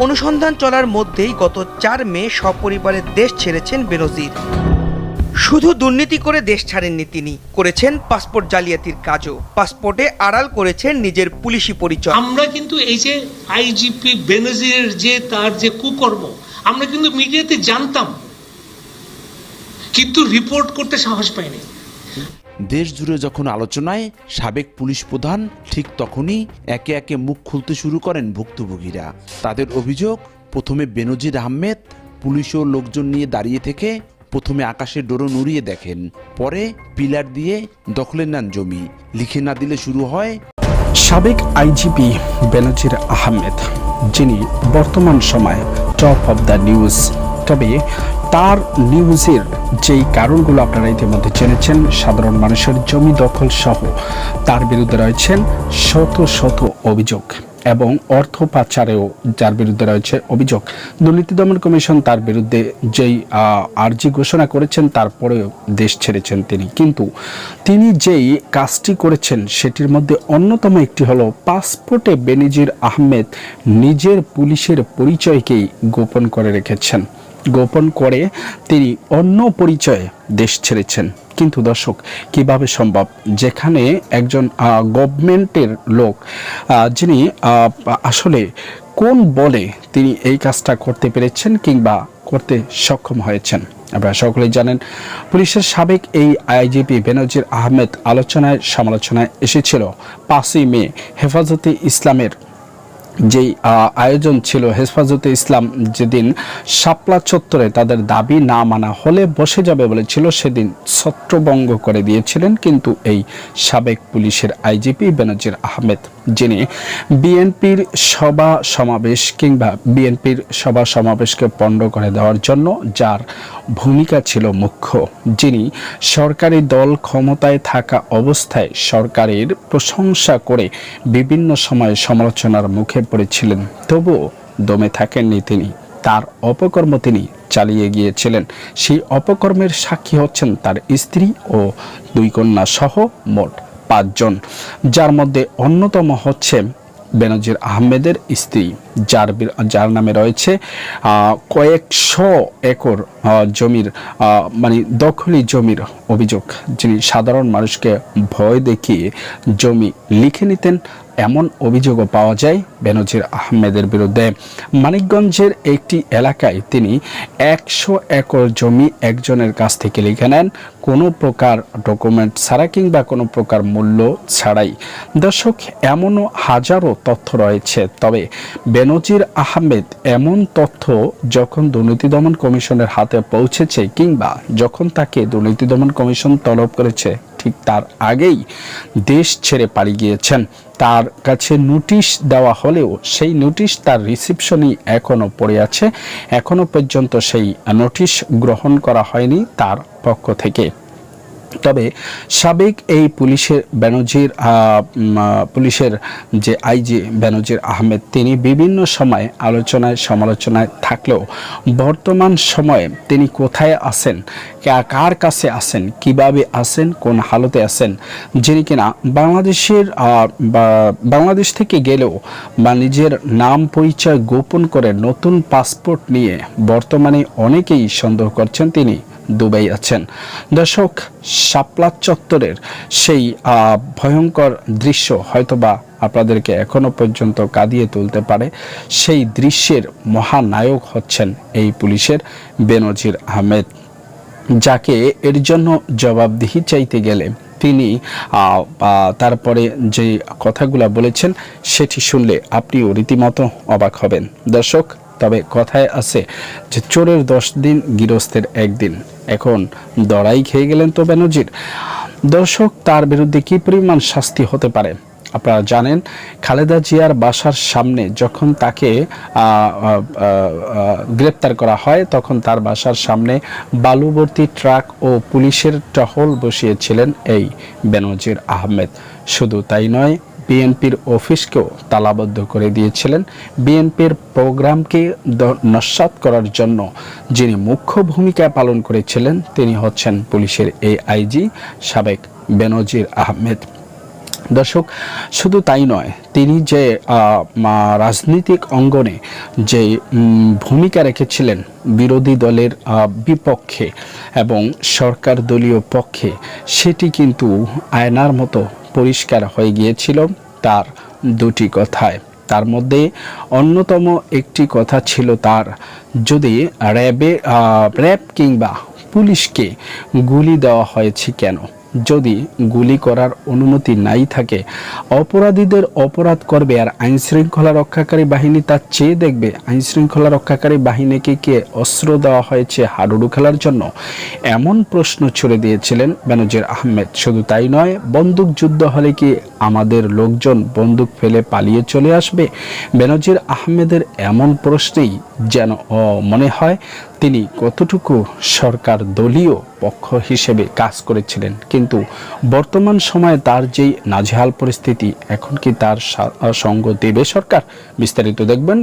অনুসন্ধান চলার মধ্যেই গত 4 মে সপরিবারে দেশ ছেড়েছেন বেনজির। শুধু দুর্নীতি করে দেশ ছাড়েননি তিনি, করেছেন পাসপোর্ট জালিয়াতির কাজও। পাসপোর্টে আড়াল করেছেন নিজের পুলিশি পরিচয়। আমরা কিন্তু এই যে আইজিপি বেনজিরের যে তার যে কুকর্ম আমরা কিন্তু মিডিয়াতে জানতাম, কিন্তু রিপোর্ট করতে সাহস পাইনি। দেশ জুড়ে যখন আলোচনায় সাবেক পুলিশ প্রধান, ঠিক তখনই একে একে মুখ খুলতে শুরু করেন ভুক্তভোগীরা। তাদের অভিযোগ, প্রথমে বেনজির আহমেদ পুলিশ ও লোকজন নিয়ে দাঁড়িয়ে থেকে প্রথমে আকাশে ড্রোন উড়িয়ে দেখেন, পরে পিলার দিয়ে দখলে নেন জমি। লিখে না দিলে শুরু হয়। সাবেক আইজিপি বেনজির আহমেদ, যিনি বর্তমান সময়ে টপ অফ দ্য নিউজ, তবে তার নিউজের যেই কারণগুলো আপনারা ইতিমধ্যে জেনেছেন, সাধারণ মানুষের জমি দখল সহ তার বিরুদ্ধে রয়েছেন শত শত অভিযোগ এবং অর্থ পাচারেও যার বিরুদ্ধে রয়েছে অভিযোগ। দুর্নীতি দমন কমিশন তার বিরুদ্ধে যেই আর্জি ঘোষণা করেছেন, তারপরেও দেশ ছেড়েছেন তিনি। কিন্তু তিনি যেই কাজটি করেছেন সেটির মধ্যে অন্যতম একটি হলো পাসপোর্টে বেনজির আহমেদ নিজের পুলিশের পরিচয়কেই গোপন করে রেখেছেন। গোপন করে তিনি অন্য পরিচয়ে দেশ ছেড়েছেন। কিন্তু দর্শক, কিভাবে সম্ভব, যেখানে একজন গভর্নমেন্টের লোক, যিনি আসলে কোন বলে তিনি এই কাজটা করতে পেরেছেন কিংবা করতে সক্ষম হয়েছেন? আপনারা সকলেই জানেন, পুলিশের সাবেক এই আইজিপি বেনজির আহমেদ আলোচনায় সমালোচনায় এসেছিল 5ই মে হেফাজতে ইসলামের যেই আয়োজন ছিল। হেফাজতে ইসলাম যেদিন শাপলা চত্বরে তাদের দাবি না মানা হলে বসে যাবে বলেছিল, সেদিন ছত্রভঙ্গ করে দিয়েছিলেন কিন্তু এই সাবেক পুলিশের আইজিপি বেনজির আহমেদ, যিনি বিএনপির সভা সমাবেশ কিংবা বিএনপির সভা সমাবেশকে পণ্ড করে দেওয়ার জন্য যার ভূমিকা ছিল মুখ্য, যিনি সরকারি দল ক্ষমতায় থাকা অবস্থায় সরকারের প্রশংসা করে বিভিন্ন সময়ে সমালোচনার মুখে পড়েছিলেন, তবুও দমে থাকেননি তিনি। তার অপকর্ম তিনি চালিয়ে গিয়েছিলেন। সেই অপকর্মের সাক্ষী হচ্ছেন তার স্ত্রী ও 2 কন্যা সহ মোট 5 জন, যার মধ্যে অন্যতম হচ্ছে বেনজির আহমেদের স্ত্রী, যার নামে রয়েছে কয়েকশো একর জমির মানে দখলি জমির অভিযোগ, যিনি সাধারণ মানুষকে ভয় দেখিয়ে জমি লিখে নিতেন। এমন অভিযোগও পাওয়া যায় বেনজির আহমেদের বিরুদ্ধে। মানিকগঞ্জের একটি এলাকায় তিনি 100 একর জমি একজনের কাছ থেকে লিখে নেন, কোনো প্রকার ডকুমেন্ট ছাড়া কিংবা কোনো প্রকার মূল্য ছাড়াই। দর্শক, এমনও হাজারো তথ্য রয়েছে, তবে বেনজির আহমেদ এমন তথ্য যখন দুর্নীতি দমন কমিশনের হাতে পৌঁছেছে কিংবা যখন তাকে দুর্নীতি দমন কমিশন তলব করেছে, ঠিক তার আগেই দেশ ছেড়ে পালিয়ে গিয়েছেন। তার কাছে নোটিশ দেওয়া হলেও সেই নোটিশ তার রিসিপশনই এখনো পড়ে আছে, এখনো পর্যন্ত সেই নোটিশ গ্রহণ করা হয়নি তার পক্ষ থেকে। তবে সাবেক এই পুলিশের যে আইজি বেনজির আহমেদ, তিনি বিভিন্ন সময় আলোচনায় সমালোচনায় থাকলেও বর্তমান সময়ে তিনি কোথায় আছেন, কার কাছে আছেন, কিভাবে আছেন, কোন হালতে আছেন, যিনি কিনা বাংলাদেশ থেকে গেলেও বা নিজের নাম পরিচয় গোপন করে নতুন পাসপোর্ট নিয়ে বর্তমানে অনেকেই সন্দেহ করছেন তিনি দুবাই আছেন। দর্শক, শাপলা চত্বরের সেই ভয়ঙ্কর দৃশ্য হয়তোবা আপনাদেরকে এখনো পর্যন্ত কাঁদিয়ে তুলতে পারে। সেই দৃশ্যের মহানায়ক হচ্ছেন এই পুলিশের বেনজির আহমেদ, যাকে এর জন্য জবাবদিহি চাইতে গেলে তিনি তারপরে যে কথাগুলো বলেছেন সেটি শুনলে আপনিও রীতিমতো অবাক হবেন। দর্শক, তবে কথায় আছে যে চোরের 10 দিন গৃহস্থের 1 দিন। এখন দড়াই খেয়ে গেলেন তো বেনজির। দর্শক, তার বিরুদ্ধে কি পরিমাণ শাস্তি হতে পারে আপনারা জানেন। খালেদা জিয়ার বাসার সামনে যখন তাকে গ্রেপ্তার করা হয়, তখন তার বাসার সামনে বালুভর্তি ট্রাক ও পুলিশের টহল বসিয়েছিলেন এই বেনজির আহমেদ। শুধু তাই নয়, বিএনপির অফিসকেও তালাবদ্ধ করে দিয়েছিলেন। বিএনপির প্রোগ্রামকে নস্যাৎ করার জন্য যিনি মুখ্য ভূমিকা পালন করেছিলেন তিনি হচ্ছেন পুলিশের এই আইজি সাবেক বেনজির আহমেদ। দর্শক, শুধু তাই নয়, তিনি যে রাজনৈতিক অঙ্গনে যে ভূমিকা রেখেছিলেন বিরোধী দলের বিপক্ষে এবং সরকার দলীয় পক্ষে, সেটি কিন্তু আয়নার মতো পরিষ্কার হয়ে গিয়েছিল তার দুটি কথায়। তার মধ্যে অন্যতম একটি কথা ছিল তার, যদি র্যাব কিংবা পুলিশকে গুলি দেওয়া হয়েছে কেন, যদি গুলি করার অনুমতি নাই থাকে, অপরাধীদের অপরাধ করবে আর আইন শৃঙ্খলা রক্ষাকারী বাহিনী তা চেয়ে দেখবে। আইন শৃঙ্খলা রক্ষাকারী বাহিনীকে কে অস্ত্র দেওয়া হয়েছে হাডুডু খেলার জন্য, এমন প্রশ্ন ছুড়ে দিয়েছিলেন বেনজির আহমেদ। শুধু তাই নয়, বন্দুক যুদ্ধ হলে কি আমাদের লোকজন বন্দুক ফেলে পালিয়ে চলে আসবে? বেনজির আহমেদের এমন প্রশ্নেই যেন মনে হয় তিনি কতটুকু সরকার দলীয় পক্ষ হিসেবে কাজ করেছিলেন। কিন্তু বর্তমান সময়ে তার যেই নাজেহাল পরিস্থিতি, এখন কি তার সঙ্গ দেবে সরকার? বিস্তারিত দেখবেন